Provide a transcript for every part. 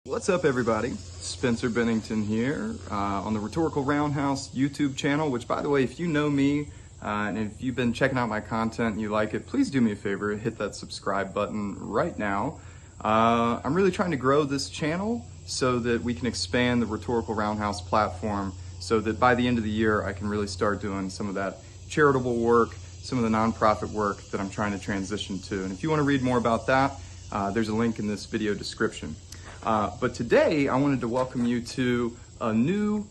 What's up, everybody? Spencer Bennington here on the Rhetorical Roundhouse YouTube channel, which, by the way, if you know me and if you've been checking out my content and you like it, please do me a favor, hit that subscribe button right now. I'm really trying to grow this channel so that we can expand the Rhetorical Roundhouse platform so that by the end of the year, I can really start doing some of that charitable work, some of the nonprofit work that I'm trying to transition to. And if you want to read more about that, there's a link in this video description. But today I wanted to welcome you to a new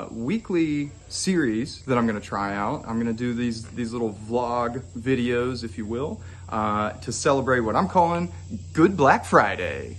weekly series that I'm going to try out. I'm going to do these little vlog videos, if you will, to celebrate what I'm calling Good Black Friday.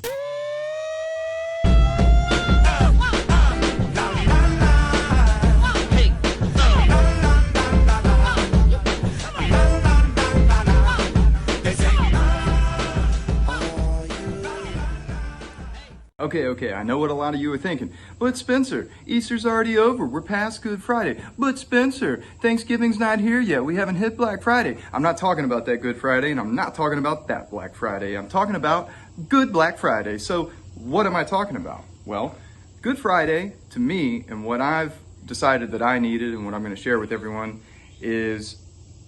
Okay, I know what a lot of you are thinking. But Spencer, Easter's already over. We're past Good Friday. But Spencer, Thanksgiving's not here yet. We haven't hit Black Friday. I'm not talking about that Good Friday, and I'm not talking about that Black Friday. I'm talking about Good Black Friday. So what am I talking about? Well, Good Friday, to me, and what I've decided that I needed and what I'm going to share with everyone is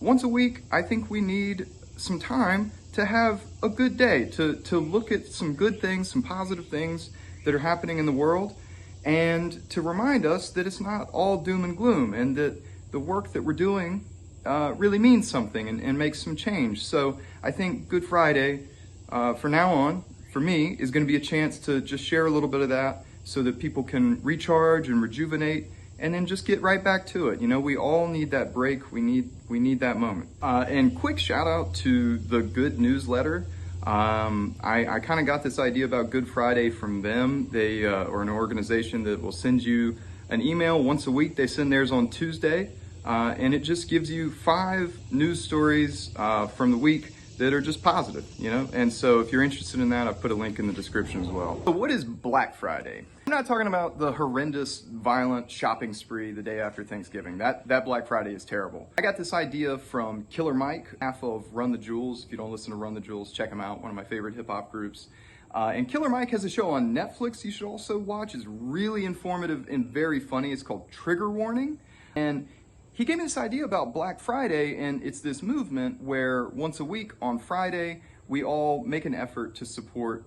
once a week, I think we need some time to have a good day, to look at some good things, some positive things that are happening in the world, and to remind us that it's not all doom and gloom, and that the work that we're doing really means something and makes some change. So I think Good Friday, for now on, for me, is going to be a chance to just share a little bit of that so that people can recharge and rejuvenate and then just get right back to it. You know, we all need that break. We need that moment. And quick shout out to the Good newsletter. I kind of got this idea about Good Friday from them. They are an organization that will send you an email once a week. They send theirs on Tuesday, and it just gives you 5 news stories from the week that are just positive, you know? And so if you're interested in that, I've put a link in the description as well. So what is Black Friday? I'm not talking about the horrendous, violent shopping spree the day after Thanksgiving. That Black Friday is terrible. I got this idea from Killer Mike, half of Run the Jewels. If you don't listen to Run the Jewels, check him out, one of my favorite hip hop groups. And Killer Mike has a show on Netflix you should also watch. It's really informative and very funny. It's called Trigger Warning. And he gave me this idea about Black Friday, and it's this movement where once a week on Friday, we all make an effort to support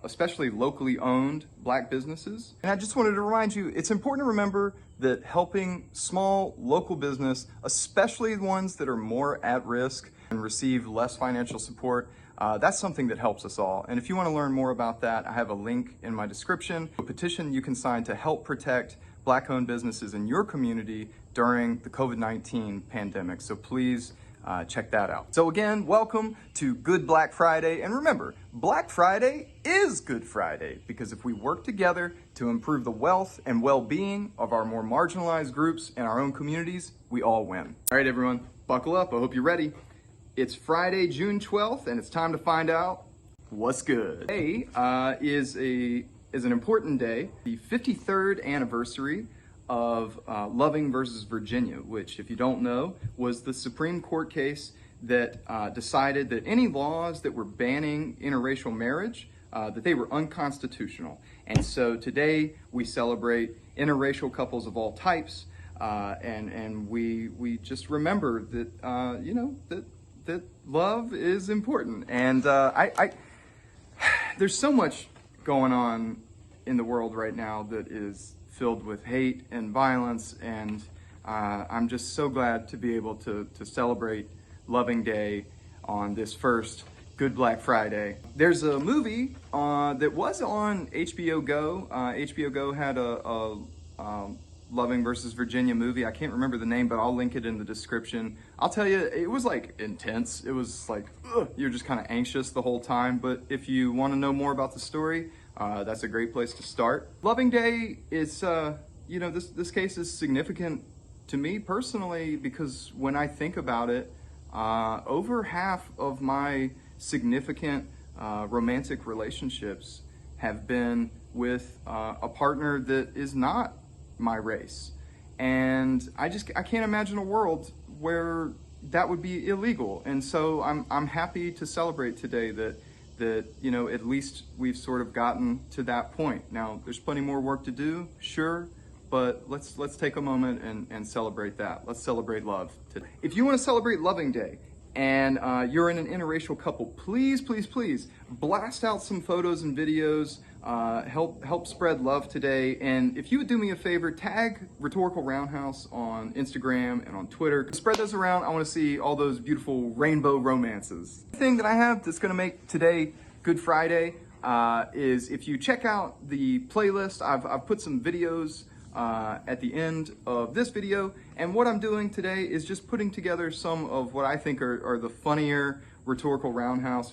especially locally owned Black businesses. And I just wanted to remind you, it's important to remember that helping small local business, especially ones that are more at risk and receive less financial support, that's something that helps us all. And if you want to learn more about that, I have a link in my description, a petition you can sign to help protect Black-owned businesses in your community during the COVID-19 pandemic. So please check that out. So again, welcome to Good Black Friday. And remember, Black Friday is Good Friday, because if we work together to improve the wealth and well-being of our more marginalized groups and our own communities, we all win. All right, everyone, buckle up. I hope you're ready. It's Friday, June 12th, and it's time to find out what's good. Today is an important day, the 53rd anniversary of Loving versus Virginia, which, if you don't know, was the Supreme Court case that decided that any laws that were banning interracial marriage, that they were unconstitutional. And so today we celebrate interracial couples of all types, and we just remember that you know, that love is important. And there's so much going on in the world right now that is filled with hate and violence, and I'm just so glad to be able to celebrate Loving Day on this first Good Black Friday. There's a movie that was on HBO Go. HBO Go had a Loving versus Virginia movie. I can't remember the name, but I'll link it in the description. I'll tell you, it was like intense. It was like, you're just kind of anxious the whole time. But if you want to know more about the story, that's a great place to start. Loving Day is, you know, this case is significant to me personally, because when I think about it, over half of my significant romantic relationships have been with a partner that is not my race. And I can't imagine a world where that would be illegal. And so I'm happy to celebrate today that that, you know, at least we've sort of gotten to that point. Now, there's plenty more work to do, sure, but let's take a moment and celebrate that. Let's celebrate love today. If you want to celebrate Loving Day and you're in an interracial couple, please, please, please blast out some photos and videos. Help spread love today. And if you would do me a favor, tag Rhetorical Roundhouse on Instagram and on Twitter. Spread those around. I want to see all those beautiful rainbow romances. The thing that I have that's going to make today Good Friday is if you check out the playlist, I've put some videos at the end of this video, and what I'm doing today is just putting together some of what I think are the funnier Rhetorical Roundhouse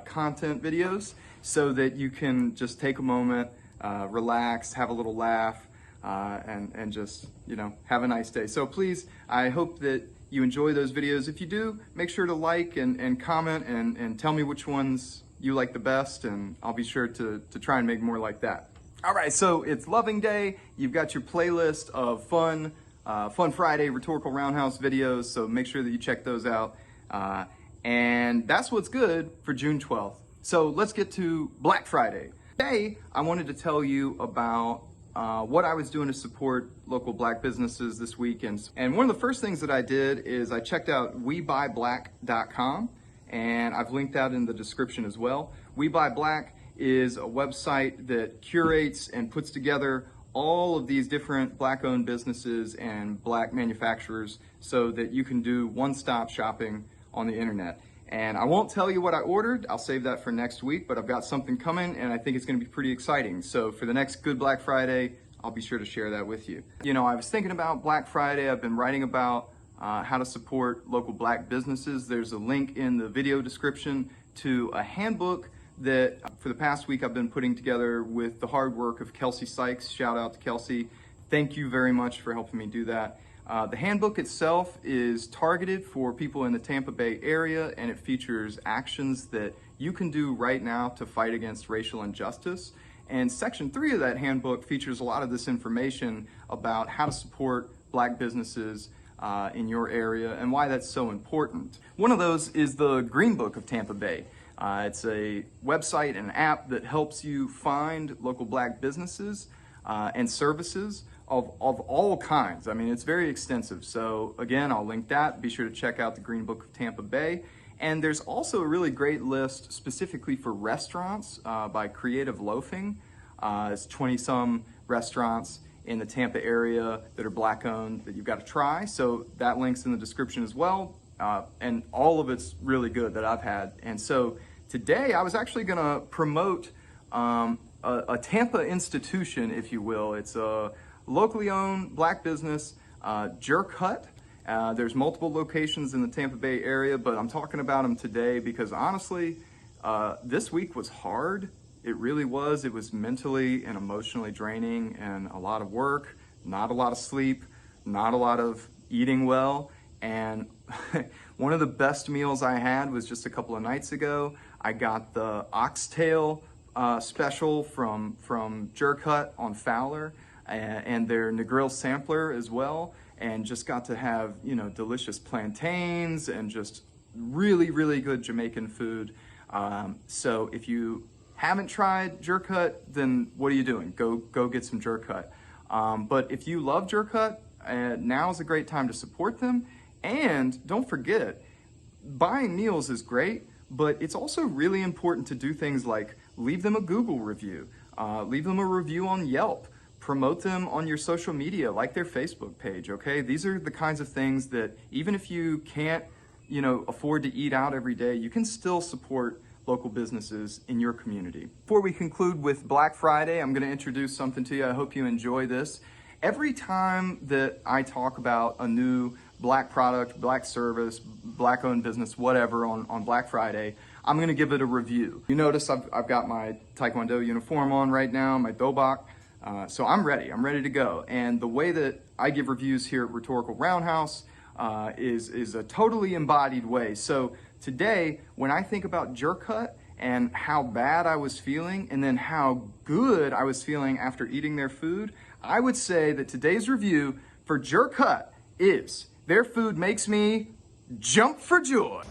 content videos, so that you can just take a moment, relax, have a little laugh, and just, you know, have a nice day. So please, I hope that you enjoy those videos. If you do, make sure to like and comment and tell me which ones you like the best, and I'll be sure to try and make more like that. All right, so it's Loving Day. You've got your playlist of Fun Friday Rhetorical Roundhouse videos, so make sure that you check those out. And that's what's good for June 12th. So let's get to Black Friday. Today, I wanted to tell you about what I was doing to support local Black businesses this weekend. And one of the first things that I did is I checked out WeBuyBlack.com, and I've linked that in the description as well. We Buy Black is a website that curates and puts together all of these different Black-owned businesses and Black manufacturers so that you can do one-stop shopping on the internet. And I won't tell you what I ordered, I'll save that for next week, but I've got something coming and I think it's gonna be pretty exciting. So for the next Good Black Friday, I'll be sure to share that with you. You know, I was thinking about Black Friday, I've been writing about how to support local Black businesses. There's a link in the video description to a handbook that for the past week I've been putting together with the hard work of Kelsey Sykes. Shout out to Kelsey. Thank you very much for helping me do that. The handbook itself is targeted for people in the Tampa Bay area, and it features actions that you can do right now to fight against racial injustice. And section 3 of that handbook features a lot of this information about how to support Black businesses in your area and why that's so important. One of those is the Green Book of Tampa Bay. It's a website and app that helps you find local Black businesses and services of all kinds. I mean, it's very extensive. So again, I'll link that. Be sure to check out the Green Book of Tampa Bay. And there's also a really great list specifically for restaurants by Creative Loafing. It's 20-some restaurants in the Tampa area that are Black owned that you've got to try. So that link's in the description as well. And all of it's really good that I've had. And so today I was actually gonna promote a Tampa institution, if you will. It's a locally owned Black business, G.O.O.D. There's multiple locations in the Tampa Bay area, but I'm talking about them today because honestly, this week was hard. It really was. It was mentally and emotionally draining and a lot of work, not a lot of sleep, not a lot of eating well. And one of the best meals I had was just a couple of nights ago. I got the oxtail special from G.O.O.D on Fowler and their Negril sampler as well, and just got to have, you know, delicious plantains and just really, really good Jamaican food. So if you haven't tried G.O.O.D, then what are you doing? Go get some G.O.O.D. But if you love G.O.O.D, now is a great time to support them. And don't forget, buying meals is great, but it's also really important to do things like leave them a Google review, leave them a review on Yelp, promote them on your social media, like their Facebook page, okay? These are the kinds of things that even if you can't, you know, afford to eat out every day, you can still support local businesses in your community. Before we conclude with Black Friday, I'm gonna introduce something to you. I hope you enjoy this. Every time that I talk about a new Black product, Black service, Black owned business, whatever on Black Friday, I'm gonna give it a review. You notice I've got my Taekwondo uniform on right now, my dobok, so I'm ready to go. And the way that I give reviews here at Rhetorical Roundhouse is a totally embodied way. So today, when I think about G.O.O.D and how bad I was feeling and then how good I was feeling after eating their food, I would say that today's review for G.O.O.D is their food makes me jump for joy.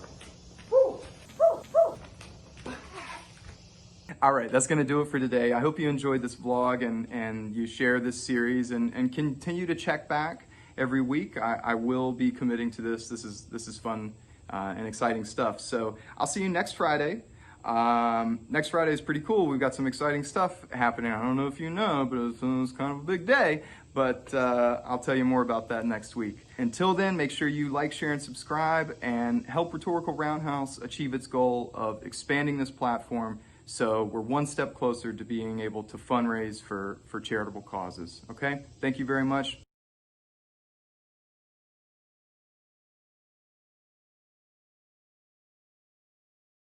All right, that's going to do it for today. I hope you enjoyed this vlog and you share this series and continue to check back every week. I will be committing to this. This is fun and exciting stuff. So I'll see you next Friday. Next Friday is pretty cool. We've got some exciting stuff happening. I don't know if you know, but it's kind of a big day. But I'll tell you more about that next week. Until then, make sure you like, share, and subscribe and help Rhetorical Roundhouse achieve its goal of expanding this platform so we're one step closer to being able to fundraise for charitable causes. Okay? Thank you very much.